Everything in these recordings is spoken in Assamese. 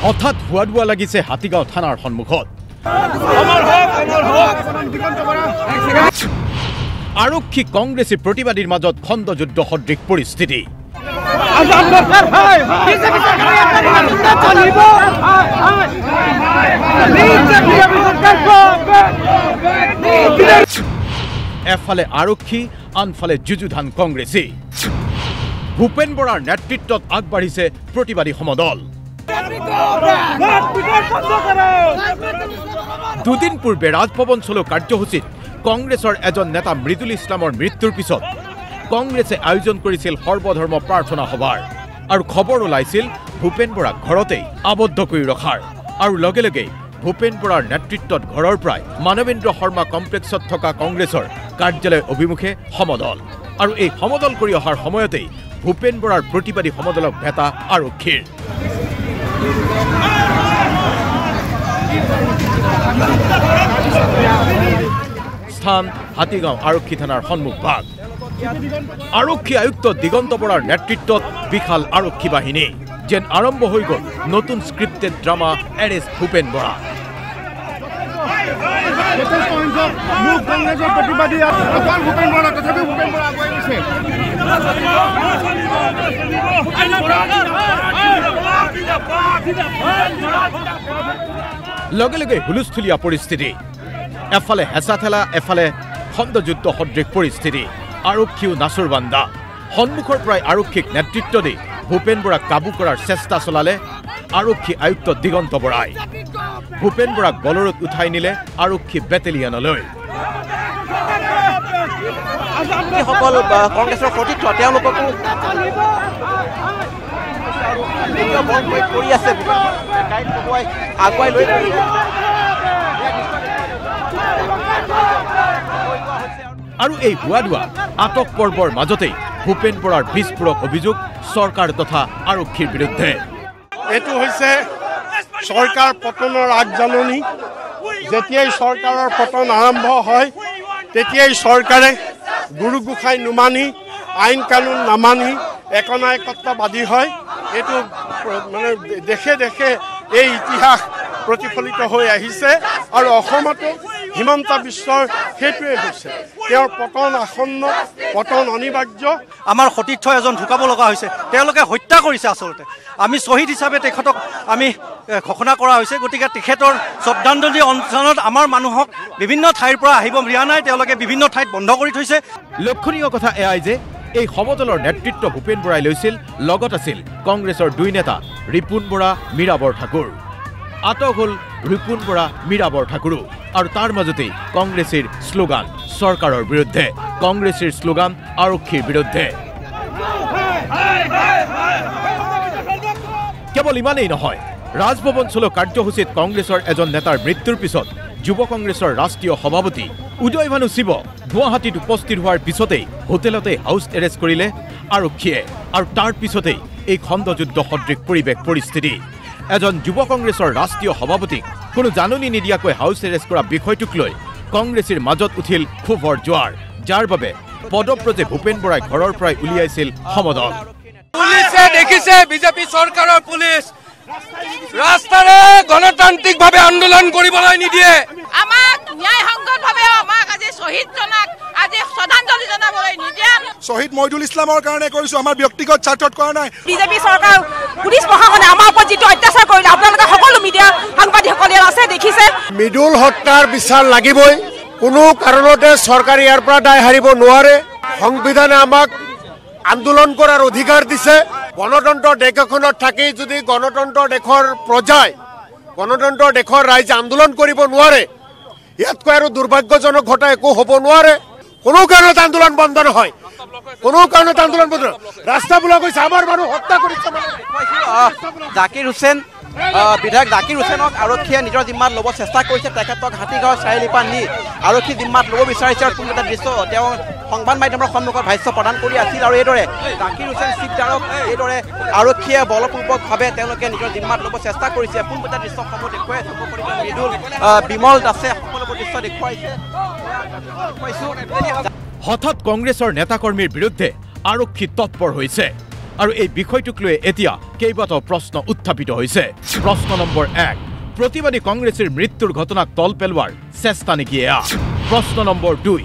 হঠাৎ হুৱাদুৱা লাগিছে হাতীগাঁও থানাৰ সন্মুখত। আৰক্ষী কংগ্ৰেছী প্ৰতিবাদীৰ মাজত খণ্ডযুদ্ধ সদৃশ পৰিস্থিতি। এফালে আৰক্ষী, আনফালে যুযুধান কংগ্ৰেছী। ভূপেন বৰাৰ নেতৃত্বত আগবাঢ়িছে প্ৰতিবাদী সমদল। দুদিন পূৰ্বে ৰাজভৱন চলো কাৰ্যসূচীত কংগ্ৰেছৰ এজন নেতা মৃদুল ইছলামৰ মৃত্যুৰ পিছত কংগ্ৰেছে আয়োজন কৰিছিল সৰ্বধৰ্ম প্ৰাৰ্থনা সভাৰ আৰু খবৰ ওলাইছিল ভূপেন বৰাক ঘৰতেই আবদ্ধ কৰি ৰখাৰ আৰু লগে লগে ভূপেন বৰাৰ নেতৃত্বত ঘৰৰ পৰাই মানৱেন্দ্ৰ শৰ্মা কমপ্লেক্সত থকা কংগ্ৰেছৰ কাৰ্যালয় অভিমুখে সমদল আৰু এই সমদল কৰি অহাৰ সময়তেই ভূপেন বৰাৰ প্ৰতিবাদী সমদলক ভেটা আৰক্ষীৰ। স্থান হাতীগাঁও আৰক্ষী থানাৰ সন্মুখভাগ। আৰক্ষী আয়ুক্ত দিগন্ত বৰাৰ নেতৃত্বত বিশাল আৰক্ষী বাহিনী। যেন আৰম্ভ হৈ গ'ল নতুন scripted drama arrest Bhupen Bora. লগে লগে হুলস্থুলীয়া পৰিস্থিতি। এফালে হেঁচা ঠেলা, এফালে খণ্ডযুদ্ধ সদৃশ পৰিস্থিতি। আৰক্ষীও নাচুৰবান্দা। সন্মুখৰ পৰাই আৰক্ষীক নেতৃত্ব দি ভূপেন বৰাক কাবু কৰাৰ চেষ্টা চলালে আৰক্ষী আয়ুক্ত দিগন্ত বৰাই। ভূপেন বৰাক বলৰত উঠাই নিলে আৰক্ষী বেটেলিয়নলৈ। যিসকল কংগ্ৰেছৰ সতীৰ্থ তেওঁলোককো কৰি আছে আগুৱাই লৈ আৰু এই হুৱাদুৱা আটক পৰ্বৰ মাজতেই ভূপেন বৰাৰ বিস্ফোৰক অভিযোগ চৰকাৰ তথা আৰক্ষীৰ বিৰুদ্ধে। এইটো হৈছে চৰকাৰ পতনৰ আগজাননী। যেতিয়াই চৰকাৰৰ পতন আৰম্ভ হয় তেতিয়াই চৰকাৰে গুৰু গোসাঁই নুমানি, আইন কানুন নামানি একনায়কত্ববাদী হয়। এইটো মানে দেশে দেশে এই ইতিহাস প্ৰতিফলিত হৈ আহিছে আৰু অসমতো হিমন্ত বিশ্বৰ সেইটোৱে হৈছে। তেওঁৰ পতন আসন্ন, পতন অনিবাৰ্য। আমাৰ সতীৰ্থ এজন ঢুকাব লগা হৈছে, তেওঁলোকে হত্যা কৰিছে। আচলতে আমি শ্বহীদ হিচাপে তেখেতক আমি ঘোষণা কৰা হৈছে। গতিকে তেখেতৰ শ্ৰদ্ধাঞ্জলি অনুষ্ঠানত আমাৰ মানুহক বিভিন্ন ঠাইৰ পৰা আহিব দিয়া নাই, তেওঁলোকে বিভিন্ন ঠাইত বন্ধ কৰি থৈছে। লক্ষণীয় কথা এয়াই যে এই সমদলৰ নেতৃত্ব ভূপেন বৰাই লৈছিল, লগত আছিল কংগ্ৰেছৰ দুই নেতা ৰিপুণ বৰা, মীৰা বৰঠাকুৰ। আটক হ'ল ৰিপুণ বৰা, মীৰা বৰঠাকুৰো আৰু তাৰ মাজতেই কংগ্ৰেছীৰ শ্লোগান চৰকাৰৰ বিৰুদ্ধে, কংগ্ৰেছীৰ শ্লোগান আৰক্ষীৰ বিৰুদ্ধে। কেৱল ইমানেই নহয়, ৰাজভৱন চলো কাৰ্যসূচীত কংগ্ৰেছৰ এজন নেতাৰ মৃত্যুৰ পিছত যুৱ কংগ্ৰেছৰ ৰাষ্ট্ৰীয় সভাপতি উদয় ভানু শিৱ গুৱাহাটীত উপস্থিত হোৱাৰ পিছতেই হোটেলতে হাউচ এৰেষ্ট কৰিলে আৰক্ষীয়ে আৰু তাৰ পিছতেই এই খণ্ডযুদ্ধ সদৃশ পৰিৱেশ পৰিস্থিতি। এজন যুৱ কংগ্ৰেছৰ ৰাষ্ট্ৰীয় সভাপতিক কোনো জাননী নিদিয়াকৈ হাউচ এৰেষ্ট কৰা বিষয়টোক লৈ কংগ্ৰেছীৰ মাজত উঠিল ক্ষোভৰ জোৱাৰ, যাৰ বাবে পদব্ৰজে ভূপেন বৰাই ঘৰৰ পৰাই উলিয়াইছিল সমদল। পুলিচে দেখিছে বিজেপি চৰকাৰৰ পুলিচ ৰাস্তাৰে গণতান্ত্ৰিকভাৱে আন্দোলন কৰিবলৈ নিদিয়ে। আমাক ন্যায়সংগতভাৱে আমাক আজি শ্বহীদ জনাক আজি শ্ৰদ্ধাঞ্জলি জনাবলৈ নিদিয়ে। শ্বহীদ মইদুল ইছলামৰ কাৰণে কৰিছো, আমাৰ ব্যক্তিগত স্বাৰ্থত কৰা নাই। বিজেপি চৰকাৰ পুলিচ প্ৰশাসনে আমাৰ ওপৰত যিটো অত্যাচাৰ কৰিলে আপোনালোকে সকলো মিডিয়া সাংবাদিকসকলে আছে দেখিছে। মৃদুল হত্যাৰ বিচাৰ লাগিবই। কোনো কাৰণতে চৰকাৰে ইয়াৰ পৰা দায় সাৰিব নোৱাৰে। সংবিধানে আমাক আন্দোলন কৰাৰ অধিকাৰ দিছে। গণতন্ত্ৰ দেশ এখনত থাকি যদি গণতন্ত্ৰ দেশৰ প্ৰজাই, গণতন্ত্ৰ দেশৰ ৰাইজে আন্দোলন কৰিব নোৱাৰে, ইয়াতকৈ আৰু দুৰ্ভাগ্যজনক ঘটা একো হ'ব নোৱাৰে। কোনো কাৰণত আন্দোলন বন্ধ নহয়, কোনো কাৰণত আন্দোলন বন্ধ নহয়। ৰাস্তা ব্লক হৈছে, আমাৰ মানুহ হত্যা কৰিছে। জাকিৰ হুছেইন বিধায়ক জাকিৰ হুছেইনক আৰক্ষীয়ে নিজৰ জিম্মাত ল'ব চেষ্টা কৰিছে। তেখেতক হাতীগাঁও চাৰিআলিৰ পৰা নি আৰক্ষী জিম্মাত ল'ব বিচাৰিছে আৰু কোনো এটা দৃশ্য তেওঁ সংবাদ মাধ্যমৰ সন্মুখত ভাষ্য প্ৰদান কৰি আছিল। আৰু এইদৰে জাকিৰ হুছেইন চিফদাৰক এইদৰে আৰক্ষীয়ে বলপূৰ্বকভাৱে তেওঁলোকে নিজৰ জিম্মাত ল'ব চেষ্টা কৰিছে। কোনো এটা দৃশ্যসমূহ দেখুৱাই মৃদুল, বিমল দাসে সকলোবোৰ দৃশ্য দেখুৱাইছে। হঠাৎ কংগ্ৰেছৰ নেতাকৰ্মীৰ বিৰুদ্ধে আৰক্ষী তৎপৰ হৈছে আৰু এই বিষয়টোক লৈ এতিয়া কেইবাটাও প্ৰশ্ন উত্থাপিত হৈছে। প্ৰশ্ন নম্বৰ 1, প্ৰতিবাদী কংগ্ৰেছীৰ মৃত্যুৰ ঘটনাক তল পেলোৱাৰ চেষ্টা নেকি এয়া? প্ৰশ্ন নম্বৰ 2,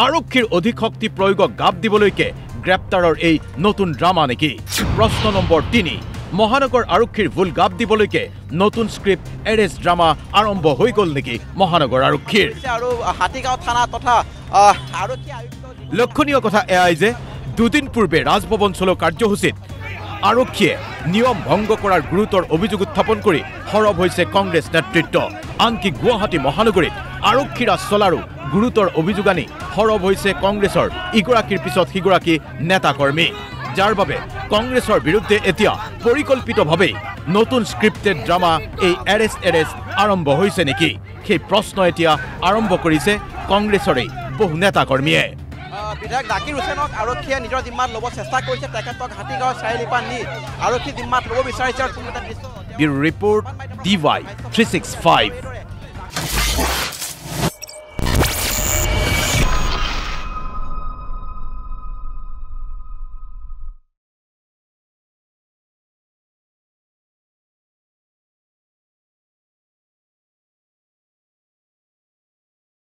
আৰক্ষীৰ অধিক শক্তি প্ৰয়োগক গাপ দিবলৈকে গ্ৰেপ্তাৰৰ এই নতুন ড্ৰামা নেকি? প্ৰশ্ন নম্বৰ 3, মহানগৰ আৰক্ষীৰ ভুল গাপ দিবলৈকে নতুন স্ক্ৰিপ্ট এৰেষ্ট ড্ৰামা আৰম্ভ হৈ গ'ল নেকি মহানগৰ আৰক্ষীৰ? আৰু হাতীগাঁও থানা তথা আৰক্ষী আয়ুক্ত লক্ষণীয় কথা এয়াই যে দুদিন পূৰ্বে ৰাজভৱন চলো কাৰ্যসূচীত আৰক্ষীয়ে নিয়ম ভংগ কৰাৰ গুৰুতৰ অভিযোগ উত্থাপন কৰি সৰব হৈছে কংগ্ৰেছ নেতৃত্ব। আনকি গুৱাহাটী মহানগৰীত আৰক্ষী ৰাজ চলাৰো গুৰুতৰ অভিযোগ আনি সৰব হৈছে কংগ্ৰেছৰ ইগৰাকীৰ পিছত সিগৰাকী নেতাকৰ্মী, যাৰ বাবে কংগ্ৰেছৰ বিৰুদ্ধে এতিয়া পৰিকল্পিতভাৱে নতুন স্ক্ৰিপ্টেড ড্ৰামা এই এৰেষ্ট আৰম্ভ হৈছে নেকি? সেই প্ৰশ্ন এতিয়া আৰম্ভ কৰিছে কংগ্ৰেছৰে বহু নেতাকৰ্মীয়ে। বিধায়ক জাকিৰ হুছেইনক আৰক্ষীয়ে নিজৰ জিম্মাত ল'ব চেষ্টা কৰিছে। তেখেতক হাতীগাঁৱৰ চাৰিআলিৰ পৰা নি আৰক্ষী জিম্মাত ল'ব বিচাৰিছে আৰু ব্যুৰো ৰিপৰ্ট DY 365।